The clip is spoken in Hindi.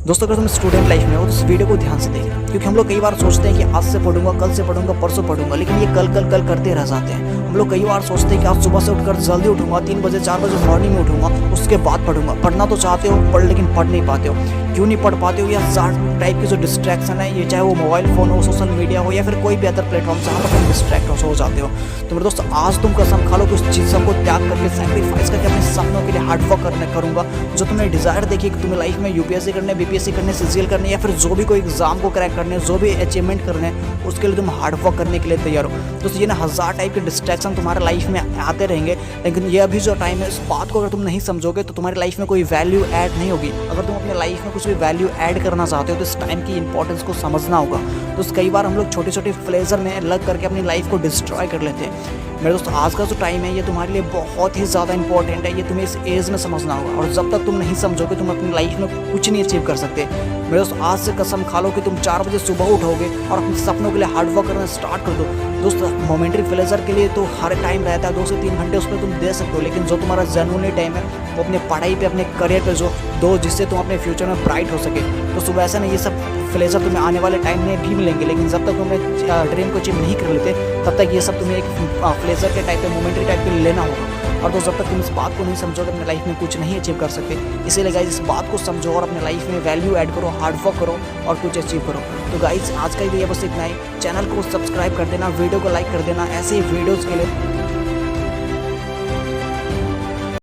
दोस्तों अगर तुम स्टूडेंट लाइफ में हो तो इस वीडियो को ध्यान से देखना, क्योंकि हम लोग कई बार सोचते हैं कि आज से पढ़ूंगा, कल से पढ़ूंगा, परसों पढ़ूंगा, लेकिन ये कल कल कल करते रह जाते हैं। हम लोग कई बार सोचते हैं कि आज सुबह से उठकर जल्दी उठूंगा, 3 बजे 4 बजे मॉर्निंग में उठूंगा, उसके बाद पढ़ूंगा। पढ़ना तो चाहते हो पढ़, लेकिन पढ़ नहीं पाते हो। क्यों नहीं पढ़ पाते हो? या ज़्यादा टाइप की जो डिस्ट्रैक्शन है, ये चाहे वो मोबाइल फ़ोन हो, सोशल मीडिया हो, या फिर कोई भी अदर प्लेटफॉर्म से आप अपने डिस्ट्रैक्ट हो जाते हो। तो मेरे दोस्त आज तुम कसम खा लो कि उस चीज़ों को त्याग करके, सैक्रिफाइस करके अपने सपनों के लिए हार्डवर्क करूंगा। जो तुमने डिज़ायर देखी कि तुम्हें लाइफ में यूपीएससी करने, बीपीएससी करने, सीजीएल करने, या फिर जो भी कोई एग्जाम को क्रैक करने, जो भी अचीवमेंट करने, उसके लिए तुम हार्डवर्क करने के लिए तैयार हो। दोस्तों ये ना 1000 टाइप के डिस्ट्रैक्शन तुम्हारे लाइफ में आते रहेंगे, लेकिन ये अभी जो टाइम है, इस बात को अगर तुम नहीं समझोगे तो तुम्हारी लाइफ में कोई वैल्यू ऐड नहीं होगी। अगर तुम अपने लाइफ में कुछ भी वैल्यू ऐड करना चाहते हो तो इस टाइम की इंपॉर्टेंस को समझना होगा। दोस्त कई बार हम लोग छोटे छोटे प्लेजर में लग करके अपनी लाइफ को डिस्ट्रॉय कर लेते हैं। मेरे दोस्त आज का जो टाइम है ये तुम्हारे लिए बहुत ही ज़्यादा इंपॉर्टेंट है, ये तुम्हें इस एज में समझना होगा, और जब तक तुम नहीं समझोगे तुम अपनी लाइफ में कुछ नहीं अचीव कर सकते। मेरे दोस्त आज से कसम खा लो कि तुम 4 बजे सुबह उठोगे और अपने सपनों के लिए हार्डवर्क करना स्टार्ट कर दो। दोस्त मोमेंटरी प्लेजर के लिए तो हर टाइम रहता है, 2 से 3 घंटे उसमें तुम दे सकते हो, लेकिन जो तुम्हारा जेन्युइनली टाइम है वो अपने पढ़ाई पे, अपने करियर पे जो दो, जिससे तुम अपने फ्यूचर में ब्राइट हो सके। तो सुबह ऐसा नहीं, ये सब प्लेजर तुम्हें आने वाले टाइम में भी मिलेंगे, लेकिन जब तक तुम्हें ड्रीम को अचीव नहीं कर लेते तब तक ये सब तुम्हें एक प्लेजर के टाइप पे, मोमेंटरी टाइप पे लेना होगा। और तो जब तक तुम इस बात को नहीं समझोगे अपने लाइफ में कुछ नहीं अचीव कर सकते। इसीलिए गाइज इस बात को समझो और अपने लाइफ में वैल्यू ऐड करो, हार्डवर्क करो और कुछ अचीव करो। तो गाइज आज का ये बस इतना ही। चैनल को सब्सक्राइब कर देना, वीडियो को लाइक कर देना ऐसे ही वीडियोज़ के लिए।